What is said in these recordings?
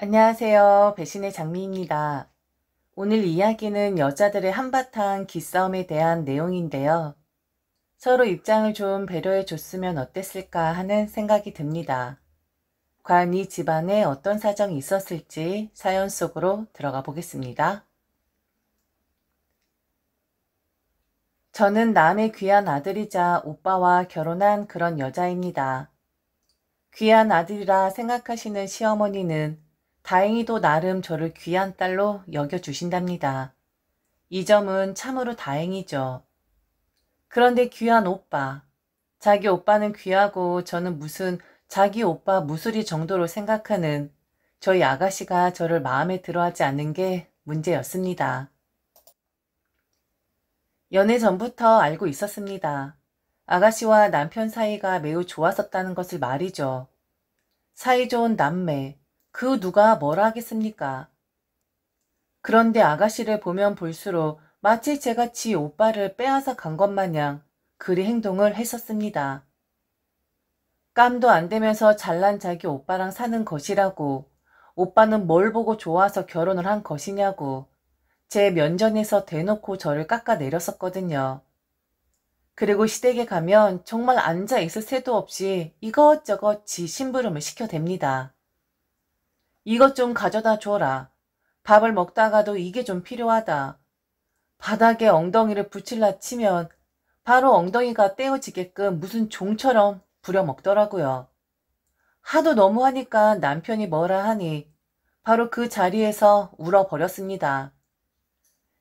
안녕하세요. 배신의 장미입니다. 오늘 이야기는 여자들의 한바탕 기싸움에 대한 내용인데요. 서로 입장을 좀 배려해 줬으면 어땠을까 하는 생각이 듭니다. 과연 이 집안에 어떤 사정이 있었을지 사연 속으로 들어가 보겠습니다. 저는 남의 귀한 아들이자 오빠와 결혼한 그런 여자입니다. 귀한 아들이라 생각하시는 시어머니는 다행히도 나름 저를 귀한 딸로 여겨주신답니다. 이 점은 참으로 다행이죠. 그런데 귀한 오빠. 자기 오빠는 귀하고 저는 무슨 자기 오빠 무수리 정도로 생각하는 저희 아가씨가 저를 마음에 들어하지 않는 게 문제였습니다. 연애 전부터 알고 있었습니다. 아가씨와 남편 사이가 매우 좋았었다는 것을 말이죠. 사이좋은 남매, 그 누가 뭐라 하겠습니까? 그런데 아가씨를 보면 볼수록 마치 제가 지 오빠를 빼앗아 간 것 마냥 그리 행동을 했었습니다. 깜도 안 대면서 잘난 자기 오빠랑 사는 것이라고, 오빠는 뭘 보고 좋아서 결혼을 한 것이냐고 제 면전에서 대놓고 저를 깎아내렸었거든요. 그리고 시댁에 가면 정말 앉아있을 새도 없이 이것저것 지 심부름을 시켜댑니다. 이것 좀 가져다 줘라. 밥을 먹다가도 이게 좀 필요하다. 바닥에 엉덩이를 붙일라 치면 바로 엉덩이가 떼어지게끔 무슨 종처럼 부려먹더라고요. 하도 너무하니까 남편이 뭐라 하니 바로 그 자리에서 울어버렸습니다.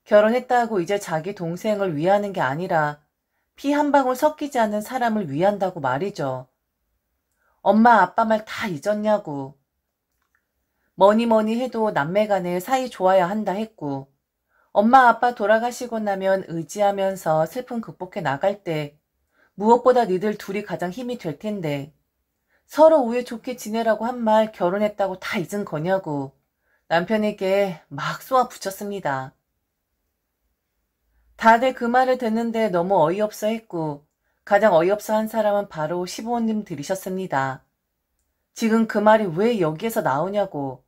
결혼했다고 이제 자기 동생을 위하는 게 아니라 피 한 방울 섞이지 않는 사람을 위한다고 말이죠. 엄마 아빠 말 다 잊었냐고. 뭐니 해도 남매간에 사이 좋아야 한다 했고, 엄마 아빠 돌아가시고 나면 의지하면서 슬픔 극복해 나갈 때 무엇보다 니들 둘이 가장 힘이 될 텐데 서로 우애 좋게 지내라고 한 말 결혼했다고 다 잊은 거냐고 남편에게 막 쏘아 붙였습니다. 다들 그 말을 듣는데 너무 어이없어 했고 가장 어이없어 한 사람은 바로 시부모님 들이셨습니다. 지금 그 말이 왜 여기에서 나오냐고.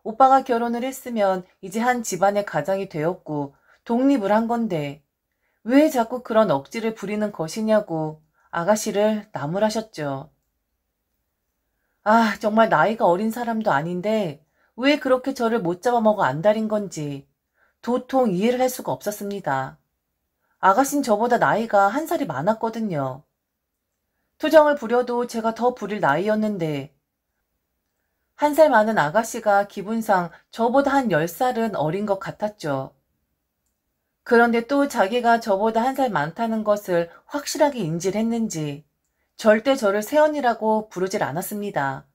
오빠가 결혼을 했으면 이제 한 집안의 가장이 되었고 독립을 한 건데 왜 자꾸 그런 억지를 부리는 것이냐고 아가씨를 나무라셨죠. 아, 정말 나이가 어린 사람도 아닌데 왜 그렇게 저를 못 잡아먹어 안달인 건지 도통 이해를 할 수가 없었습니다. 아가씨는 저보다 나이가 한 살이 많았거든요. 투정을 부려도 제가 더 부릴 나이였는데 한 살 많은 아가씨가 기분상 저보다 한 10살은 어린 것 같았죠. 그런데 또 자기가 저보다 한 살 많다는 것을 확실하게 인지를 했는지 절대 저를 새언니라고 부르질 않았습니다.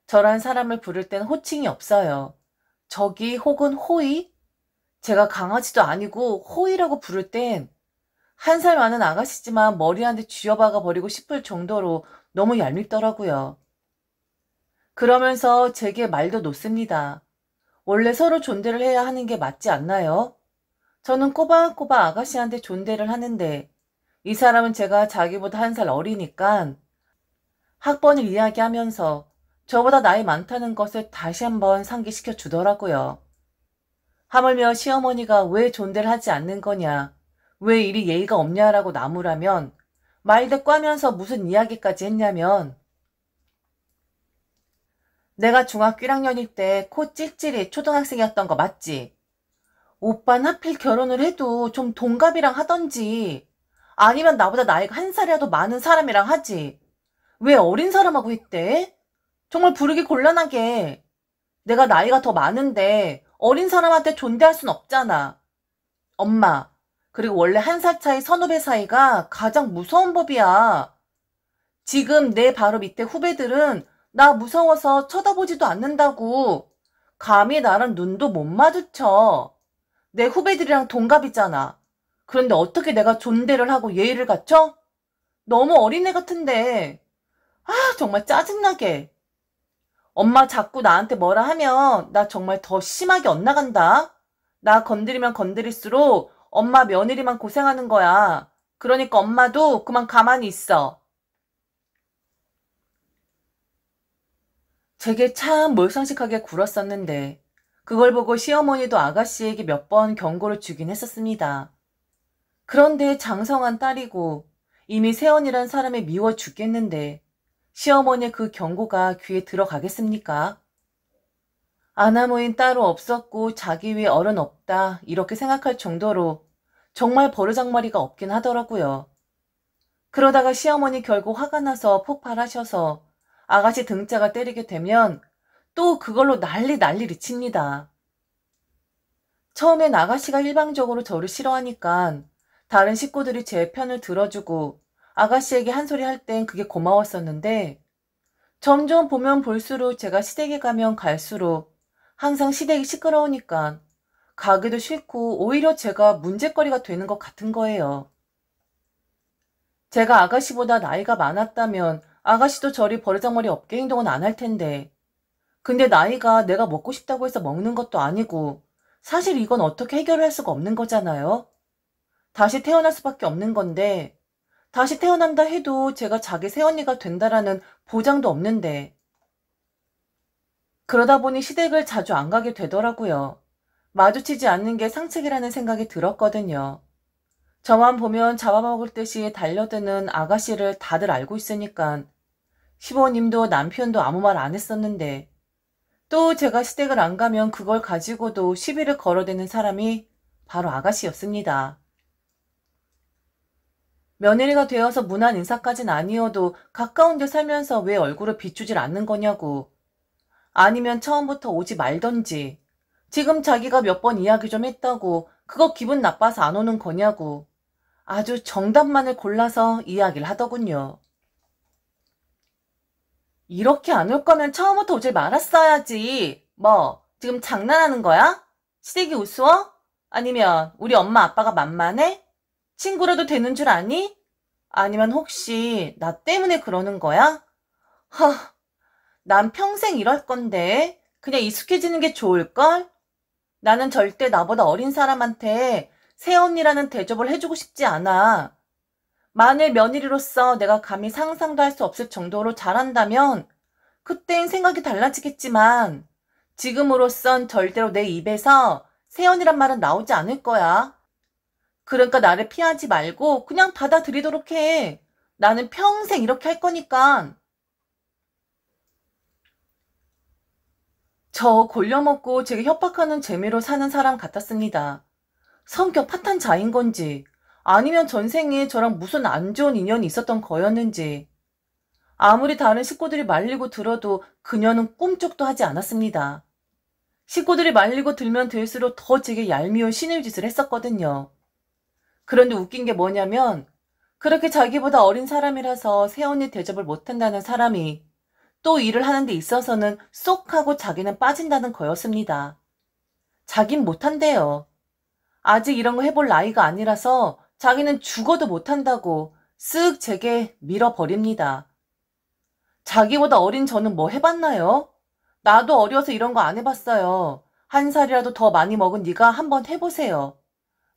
저란 사람을 부를 땐 호칭이 없어요. 저기 혹은 호의? 제가 강아지도 아니고 호의라고 부를 땐 한 살 많은 아가씨지만 머리 한 대 쥐어박아 버리고 싶을 정도로 너무 얄밉더라고요. 그러면서 제게 말도 놓습니다. 원래 서로 존대를 해야 하는 게 맞지 않나요? 저는 꼬박꼬박 아가씨한테 존대를 하는데 이 사람은 제가 자기보다 한 살 어리니까 학번을 이야기하면서 저보다 나이 많다는 것을 다시 한번 상기시켜 주더라고요. 하물며 시어머니가 왜 존대를 하지 않는 거냐, 왜 이리 예의가 없냐라고 나무라면 말대 꽈면서 무슨 이야기까지 했냐면 내가 중학교 1학년일 때 코 찔찔이 초등학생이었던 거 맞지? 오빤 하필 결혼을 해도 좀 동갑이랑 하던지 아니면 나보다 나이가 한 살이라도 많은 사람이랑 하지. 왜 어린 사람하고 했대? 정말 부르기 곤란하게. 내가 나이가 더 많은데 어린 사람한테 존대할 순 없잖아. 엄마, 그리고 원래 한 살 차이 선후배 사이가 가장 무서운 법이야. 지금 내 바로 밑에 후배들은 나 무서워서 쳐다보지도 않는다고. 감히 나랑 눈도 못 마주쳐. 내 후배들이랑 동갑이잖아. 그런데 어떻게 내가 존대를 하고 예의를 갖춰? 너무 어린애 같은데. 아, 정말 짜증나게. 엄마 자꾸 나한테 뭐라 하면 나 정말 더 심하게 엇나간다. 나 건드리면 건드릴수록 엄마 며느리만 고생하는 거야. 그러니까 엄마도 그만 가만히 있어. 제게 참 몰상식하게 굴었었는데 그걸 보고 시어머니도 아가씨에게 몇 번 경고를 주긴 했었습니다. 그런데 장성한 딸이고 이미 세연이란 사람이 미워 죽겠는데 시어머니의 그 경고가 귀에 들어가겠습니까? 아나무인 따로 없었고 자기 위에 어른 없다 이렇게 생각할 정도로 정말 버르장머리가 없긴 하더라고요. 그러다가 시어머니 결국 화가 나서 폭발하셔서 아가씨 등짝을 때리게 되면 또 그걸로 난리를 칩니다. 처음엔 아가씨가 일방적으로 저를 싫어하니까 다른 식구들이 제 편을 들어주고 아가씨에게 한 소리 할 땐 그게 고마웠었는데 점점 보면 볼수록 제가 시댁에 가면 갈수록 항상 시댁이 시끄러우니까 가기도 싫고 오히려 제가 문제거리가 되는 것 같은 거예요. 제가 아가씨보다 나이가 많았다면 아가씨도 저리 버르장머리 없게 행동은 안 할 텐데 근데 나이가 내가 먹고 싶다고 해서 먹는 것도 아니고 사실 이건 어떻게 해결할 수가 없는 거잖아요. 다시 태어날 수밖에 없는 건데 다시 태어난다 해도 제가 자기 새언니가 된다라는 보장도 없는데 그러다 보니 시댁을 자주 안 가게 되더라고요. 마주치지 않는 게 상책이라는 생각이 들었거든요. 저만 보면 잡아먹을 듯이 달려드는 아가씨를 다들 알고 있으니까 시부모님도 남편도 아무 말 안 했었는데 또 제가 시댁을 안 가면 그걸 가지고도 시비를 걸어대는 사람이 바로 아가씨였습니다. 며느리가 되어서 무난 인사까진 아니어도 가까운 데 살면서 왜 얼굴을 비추질 않는 거냐고. 아니면 처음부터 오지 말던지. 지금 자기가 몇 번 이야기 좀 했다고 그거 기분 나빠서 안 오는 거냐고. 아주 정답만을 골라서 이야기를 하더군요. 이렇게 안 올 거면 처음부터 오질 말았어야지. 뭐 지금 장난하는 거야? 시댁이 우스워? 아니면 우리 엄마 아빠가 만만해? 친구라도 되는 줄 아니? 아니면 혹시 나 때문에 그러는 거야? 난 평생 이럴 건데 그냥 익숙해지는 게 좋을걸? 나는 절대 나보다 어린 사람한테 새언니라는 대접을 해주고 싶지 않아. 만일 며느리로서 내가 감히 상상도 할 수 없을 정도로 잘한다면 그땐 생각이 달라지겠지만 지금으로선 절대로 내 입에서 새언니란 말은 나오지 않을 거야. 그러니까 나를 피하지 말고 그냥 받아들이도록 해. 나는 평생 이렇게 할 거니까. 저 골려먹고 제게 협박하는 재미로 사는 사람 같았습니다. 성격 파탄자인 건지 아니면 전생에 저랑 무슨 안 좋은 인연이 있었던 거였는지 아무리 다른 식구들이 말리고 들어도 그녀는 꿈쩍도 하지 않았습니다. 식구들이 말리고 들면 들수록 더 제게 얄미운 신의짓을 했었거든요. 그런데 웃긴 게 뭐냐면 그렇게 자기보다 어린 사람이라서 새언니 대접을 못한다는 사람이 또 일을 하는 데 있어서는 쏙 하고 자기는 빠진다는 거였습니다. 자긴 못한대요. 아직 이런 거 해볼 나이가 아니라서 자기는 죽어도 못한다고 쓱 제게 밀어버립니다. 자기보다 어린 저는 뭐 해봤나요? 나도 어려서 이런 거 안 해봤어요. 한 살이라도 더 많이 먹은 네가 한번 해보세요.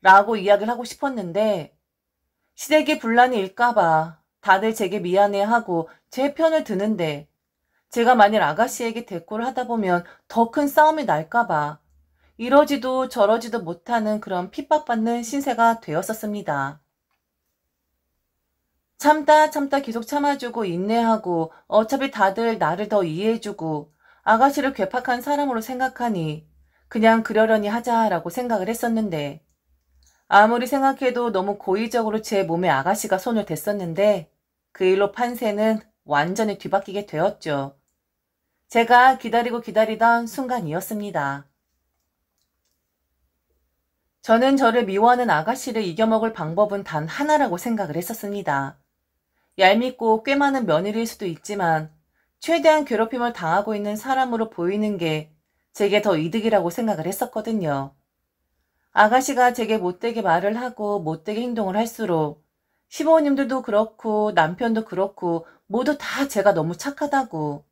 라고 이야기를 하고 싶었는데 시댁에 분란이 일까봐 다들 제게 미안해하고 제 편을 드는데 제가 만일 아가씨에게 대꾸를 하다 보면 더 큰 싸움이 날까봐 이러지도 저러지도 못하는 그런 핍박받는 신세가 되었었습니다. 참다 계속 참아주고 인내하고 어차피 다들 나를 더 이해해주고 아가씨를 괴팍한 사람으로 생각하니 그냥 그러려니 하자라고 생각을 했었는데 아무리 생각해도 너무 고의적으로 제 몸에 아가씨가 손을 댔었는데 그 일로 판세는 완전히 뒤바뀌게 되었죠. 제가 기다리고 기다리던 순간이었습니다. 저는 저를 미워하는 아가씨를 이겨먹을 방법은 단 하나라고 생각을 했었습니다. 얄밉고 꽤 많은 며느리일 수도 있지만 최대한 괴롭힘을 당하고 있는 사람으로 보이는 게 제게 더 이득이라고 생각을 했었거든요. 아가씨가 제게 못되게 말을 하고 못되게 행동을 할수록 시부모님들도 그렇고 남편도 그렇고 모두 다 제가 너무 착하다고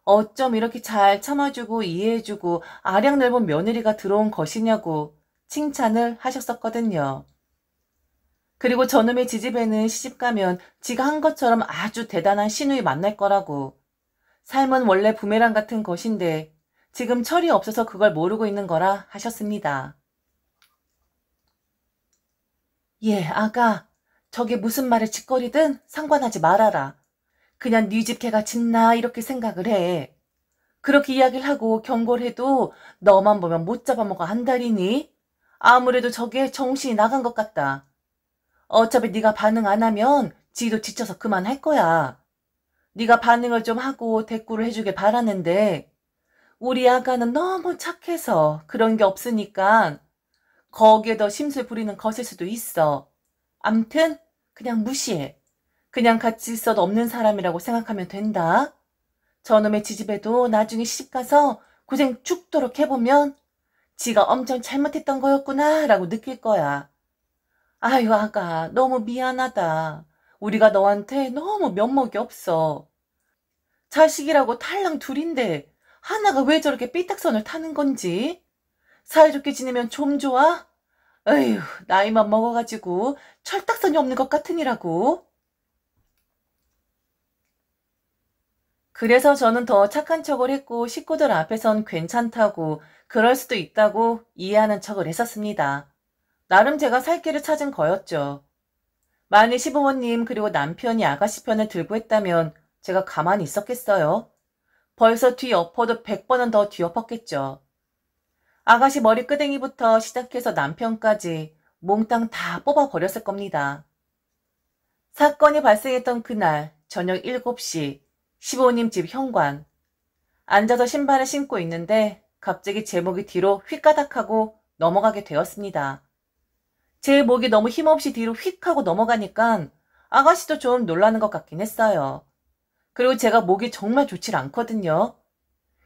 어쩜 이렇게 잘 참아주고 이해해주고 아량 넓은 며느리가 들어온 것이냐고 칭찬을 하셨었거든요. 그리고 저놈의 지집애는 시집가면 지가 한 것처럼 아주 대단한 시누이 만날 거라고 삶은 원래 부메랑 같은 것인데 지금 철이 없어서 그걸 모르고 있는 거라 하셨습니다. 예, 아가. 저게 무슨 말을 짓거리든 상관하지 말아라. 그냥 네 집 개가 짖나 이렇게 생각을 해. 그렇게 이야기를 하고 경고를 해도 너만 보면 못 잡아먹어 한다리니? 아무래도 저게 정신이 나간 것 같다. 어차피 네가 반응 안 하면 지도 지쳐서 그만할 거야. 네가 반응을 좀 하고 대꾸를 해주길 바라는데 우리 아가는 너무 착해서 그런 게 없으니까 거기에 더 심술 부리는 것일 수도 있어. 암튼 그냥 무시해. 그냥 같이 있어도 없는 사람이라고 생각하면 된다. 저놈의 지집애도 나중에 시집가서 고생 죽도록 해보면 지가 엄청 잘못했던 거였구나 라고 느낄 거야. 아유 아가 너무 미안하다. 우리가 너한테 너무 면목이 없어. 자식이라고 탈랑 둘인데 하나가 왜 저렇게 삐딱선을 타는 건지. 사이좋게 지내면 좀 좋아? 에휴 나이만 먹어가지고 철딱선이 없는 것 같으니라고. 그래서 저는 더 착한 척을 했고 식구들 앞에선 괜찮다고 그럴 수도 있다고 이해하는 척을 했었습니다. 나름 제가 살 길을 찾은 거였죠. 만일 시부모님 그리고 남편이 아가씨 편을 들고 했다면 제가 가만히 있었겠어요? 벌써 뒤엎어도 100번은 더 뒤엎었겠죠. 아가씨 머리끄댕이부터 시작해서 남편까지 몽땅 다 뽑아버렸을 겁니다. 사건이 발생했던 그날 저녁 7시 시부모님 집 현관. 앉아서 신발을 신고 있는데 갑자기 제 목이 뒤로 휙가닥하고 넘어가게 되었습니다. 제 목이 너무 힘없이 뒤로 휙 하고 넘어가니까 아가씨도 좀 놀라는 것 같긴 했어요. 그리고 제가 목이 정말 좋질 않거든요.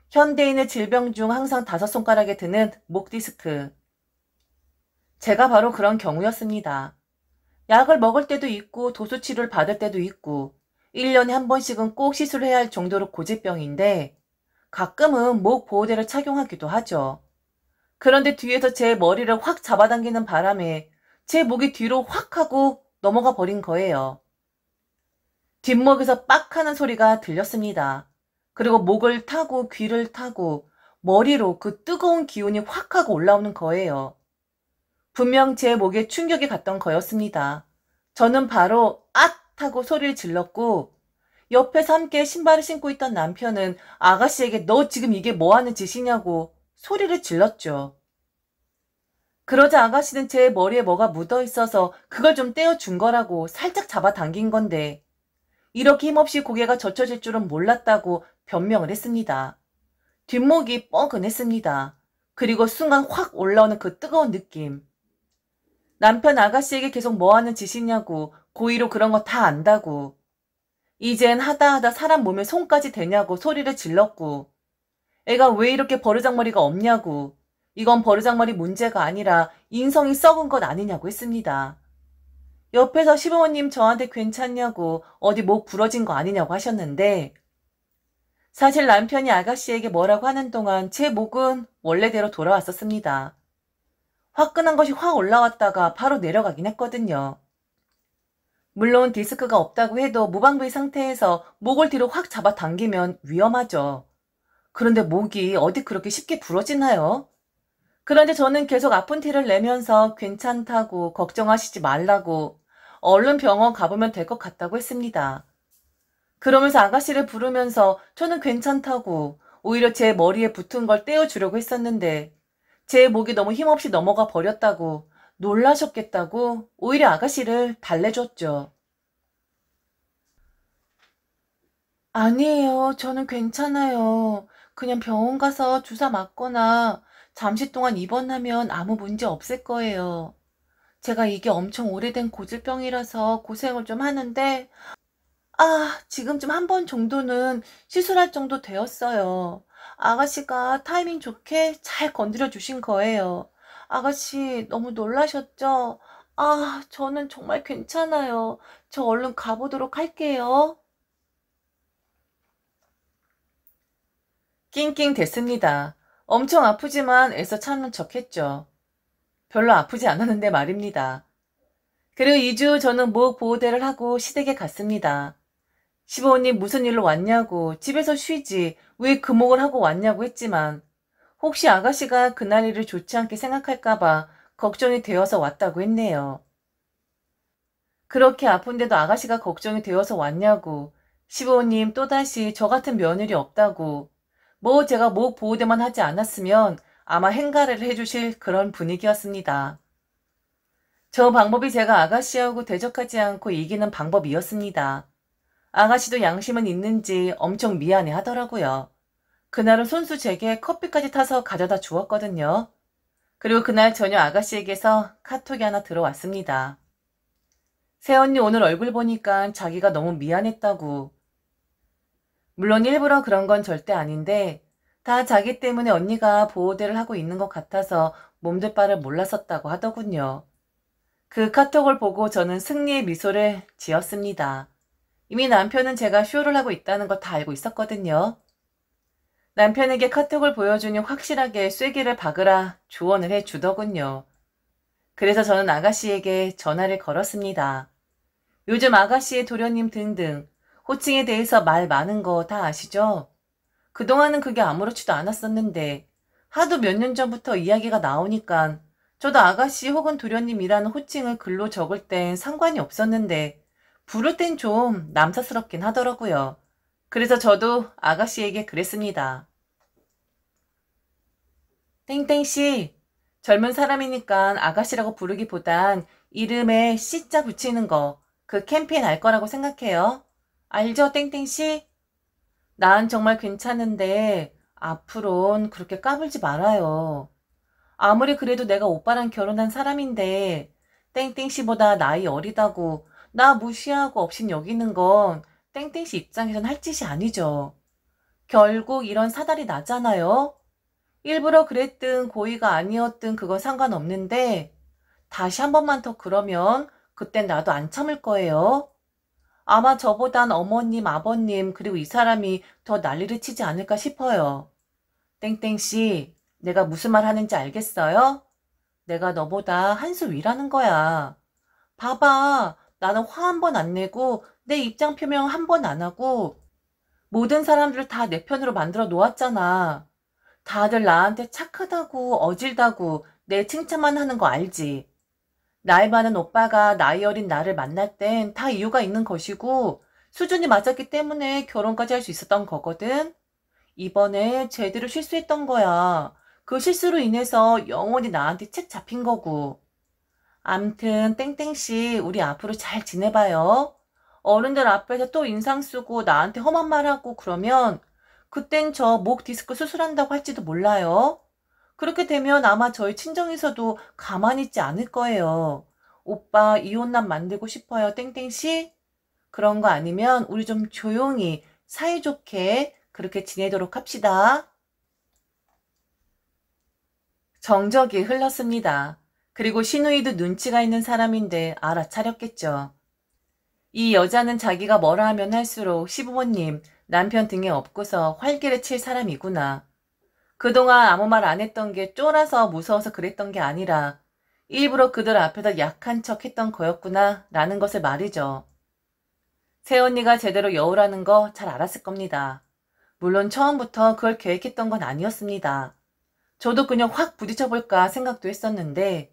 현대인의 질병 중 항상 5손가락에 드는 목 디스크. 제가 바로 그런 경우였습니다. 약을 먹을 때도 있고 도수 치료를 받을 때도 있고 1년에 한 번씩은 꼭 시술해야 할 정도로 고질병인데 가끔은 목 보호대를 착용하기도 하죠. 그런데 뒤에서 제 머리를 확 잡아당기는 바람에 제 목이 뒤로 확 하고 넘어가 버린 거예요. 뒷목에서 빡 하는 소리가 들렸습니다. 그리고 목을 타고 귀를 타고 머리로 그 뜨거운 기운이 확 하고 올라오는 거예요. 분명 제 목에 충격이 갔던 거였습니다. 저는 바로 앗! 하고 소리를 질렀고 옆에서 함께 신발을 신고 있던 남편은 아가씨에게 너 지금 이게 뭐하는 짓이냐고 소리를 질렀죠. 그러자 아가씨는 제 머리에 뭐가 묻어 있어서 그걸 좀 떼어준 거라고 살짝 잡아당긴 건데 이렇게 힘없이 고개가 젖혀질 줄은 몰랐다고 변명을 했습니다. 뒷목이 뻐근했습니다. 그리고 순간 확 올라오는 그 뜨거운 느낌. 남편 아가씨에게 계속 뭐하는 짓이냐고 고의로 그런 거 다 안다고. 이젠 하다 사람 몸에 손까지 대냐고 소리를 질렀고 애가 왜 이렇게 버르장머리가 없냐고 이건 버르장머리 문제가 아니라 인성이 썩은 것 아니냐고 했습니다. 옆에서 시부모님 저한테 괜찮냐고 어디 목 부러진 거 아니냐고 하셨는데 사실 남편이 아가씨에게 뭐라고 하는 동안 제 목은 원래대로 돌아왔었습니다. 화끈한 것이 확 올라왔다가 바로 내려가긴 했거든요. 물론 디스크가 없다고 해도 무방비 상태에서 목을 뒤로 확 잡아당기면 위험하죠. 그런데 목이 어디 그렇게 쉽게 부러지나요? 그런데 저는 계속 아픈 티를 내면서 괜찮다고 걱정하시지 말라고 얼른 병원 가보면 될 것 같다고 했습니다. 그러면서 아가씨를 부르면서 저는 괜찮다고 오히려 제 머리에 붙은 걸 떼어주려고 했었는데 제 목이 너무 힘없이 넘어가 버렸다고 놀라셨겠다고 오히려 아가씨를 달래줬죠. 아니에요. 저는 괜찮아요. 그냥 병원 가서 주사 맞거나 잠시 동안 입원하면 아무 문제 없을 거예요. 제가 이게 엄청 오래된 고질병이라서 고생을 좀 하는데, 지금쯤 한 번 정도는 시술할 정도 되었어요. 아가씨가 타이밍 좋게 잘 건드려 주신 거예요. 아가씨 너무 놀라셨죠? 저는 정말 괜찮아요. 저 얼른 가보도록 할게요. 낑낑 됐습니다. 엄청 아프지만 애써 참는 척했죠. 별로 아프지 않았는데 말입니다. 그리고 2주 저는 목 보호대를 하고 시댁에 갔습니다. 시부모님 무슨 일로 왔냐고 집에서 쉬지 왜 금옥을 하고 왔냐고 했지만 혹시 아가씨가 그날 일을 좋지 않게 생각할까봐 걱정이 되어서 왔다고 했네요. 그렇게 아픈데도 아가씨가 걱정이 되어서 왔냐고 시부모님 또다시 저 같은 며느리 없다고 뭐 제가 목 보호대만 하지 않았으면 아마 행가를 해주실 그런 분위기였습니다. 저 방법이 제가 아가씨하고 대적하지 않고 이기는 방법이었습니다. 아가씨도 양심은 있는지 엄청 미안해 하더라고요. 그날은 손수 제게 커피까지 타서 가져다 주었거든요. 그리고 그날 저녁 아가씨에게서 카톡이 하나 들어왔습니다. 새언니 오늘 얼굴 보니까 자기가 너무 미안했다고. 물론 일부러 그런 건 절대 아닌데 다 자기 때문에 언니가 보호대를 하고 있는 것 같아서 몸둘 바를 몰랐었다고 하더군요. 그 카톡을 보고 저는 승리의 미소를 지었습니다. 이미 남편은 제가 쇼를 하고 있다는 거 다 알고 있었거든요. 남편에게 카톡을 보여주니 확실하게 쐐기를 박으라 조언을 해주더군요. 그래서 저는 아가씨에게 전화를 걸었습니다. 요즘 아가씨의 도련님 등등 호칭에 대해서 말 많은 거 다 아시죠? 그동안은 그게 아무렇지도 않았었는데 하도 몇 년 전부터 이야기가 나오니까 저도 아가씨 혹은 도련님이라는 호칭을 글로 적을 땐 상관이 없었는데 부를 땐 좀 남사스럽긴 하더라고요. 그래서 저도 아가씨에게 그랬습니다. 땡땡씨, 젊은 사람이니까 아가씨라고 부르기보단 이름에 씨자 붙이는 거, 그 캠페인 알 거라고 생각해요. 알죠, 땡땡씨? 난 정말 괜찮은데 앞으론 그렇게 까불지 말아요. 아무리 그래도 내가 오빠랑 결혼한 사람인데 땡땡씨보다 나이 어리다고 나 무시하고 없인 여기는 건 땡땡씨 입장에선 할 짓이 아니죠. 결국 이런 사달이 나잖아요. 일부러 그랬든 고의가 아니었든 그건 상관없는데 다시 한 번만 더 그러면 그땐 나도 안 참을 거예요. 아마 저보단 어머님, 아버님 그리고 이 사람이 더 난리를 치지 않을까 싶어요. 땡땡씨, 내가 무슨 말 하는지 알겠어요? 내가 너보다 한 수 위라는 거야. 봐봐, 나는 화 한 번 안 내고 내 입장 표명 한 번 안 하고 모든 사람들을 다 내 편으로 만들어 놓았잖아. 다들 나한테 착하다고 어질다고 내 칭찬만 하는 거 알지? 나이 많은 오빠가 나이 어린 나를 만날 땐 다 이유가 있는 것이고 수준이 맞았기 때문에 결혼까지 할 수 있었던 거거든. 이번에 제대로 실수했던 거야. 그 실수로 인해서 영원히 나한테 책 잡힌 거고. 암튼 땡땡씨 우리 앞으로 잘 지내봐요. 어른들 앞에서 또 인상 쓰고 나한테 험한 말하고 그러면 그땐 저 목 디스크 수술한다고 할지도 몰라요. 그렇게 되면 아마 저희 친정에서도 가만히 있지 않을 거예요. 오빠 이혼남 만들고 싶어요, 땡땡씨? 그런 거 아니면 우리 좀 조용히 사이좋게 그렇게 지내도록 합시다. 정적이 흘렀습니다. 그리고 신우이도 눈치가 있는 사람인데 알아차렸겠죠. 이 여자는 자기가 뭐라 하면 할수록 시부모님, 남편 등에 업고서 활기를 칠 사람이구나. 그동안 아무 말 안 했던 게 쫄아서 무서워서 그랬던 게 아니라 일부러 그들 앞에서 약한 척 했던 거였구나 라는 것을 말이죠. 새언니가 제대로 여우라는 거 잘 알았을 겁니다. 물론 처음부터 그걸 계획했던 건 아니었습니다. 저도 그냥 확 부딪혀볼까 생각도 했었는데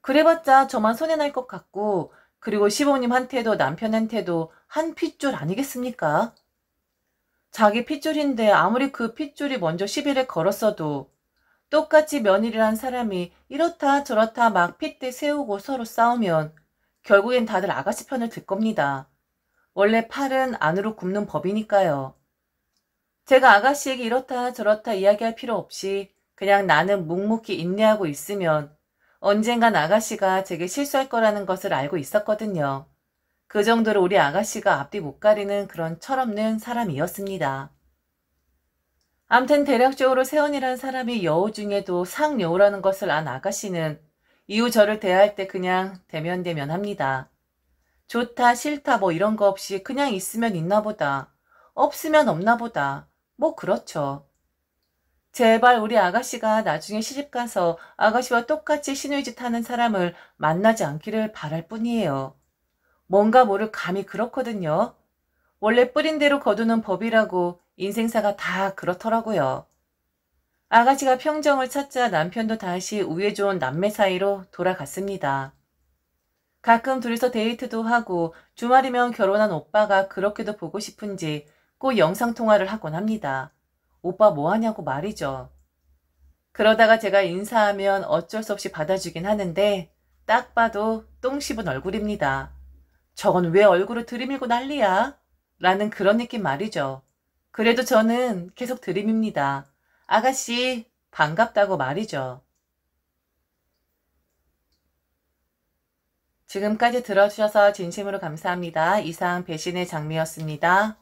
그래봤자 저만 손해날 것 같고 그리고 시부모님한테도 남편한테도 한 핏줄 아니겠습니까? 자기 핏줄인데 아무리 그 핏줄이 먼저 시비를 걸었어도 똑같이 며느리란 사람이 이렇다 저렇다 막 핏대 세우고 서로 싸우면 결국엔 다들 아가씨 편을 들 겁니다. 원래 팔은 안으로 굽는 법이니까요. 제가 아가씨에게 이렇다 저렇다 이야기할 필요 없이 그냥 나는 묵묵히 인내하고 있으면 언젠간 아가씨가 제게 실수할 거라는 것을 알고 있었거든요. 그 정도로 우리 아가씨가 앞뒤 못 가리는 그런 철없는 사람이었습니다. 암튼 대략적으로 세원이라는 사람이 여우 중에도 상여우라는 것을 안 아가씨는 이후 저를 대할 때 그냥 대면대면 합니다. 좋다 싫다 뭐 이런 거 없이 그냥 있으면 있나 보다. 없으면 없나 보다. 뭐 그렇죠. 제발 우리 아가씨가 나중에 시집가서 아가씨와 똑같이 시누이짓 하는 사람을 만나지 않기를 바랄 뿐이에요. 뭔가 모를 감이 그렇거든요. 원래 뿌린 대로 거두는 법이라고 인생사가 다 그렇더라고요. 아가씨가 평정을 찾자 남편도 다시 우애 좋은 남매 사이로 돌아갔습니다. 가끔 둘이서 데이트도 하고 주말이면 결혼한 오빠가 그렇게도 보고 싶은지 꼭 영상통화를 하곤 합니다. 오빠 뭐 하냐고 말이죠. 그러다가 제가 인사하면 어쩔 수 없이 받아주긴 하는데 딱 봐도 똥 씹은 얼굴입니다. 저건 왜 얼굴을 들이밀고 난리야? 라는 그런 느낌 말이죠. 그래도 저는 계속 들이밉니다. 아가씨 반갑다고 말이죠. 지금까지 들어주셔서 진심으로 감사합니다. 이상 배신의 장미였습니다.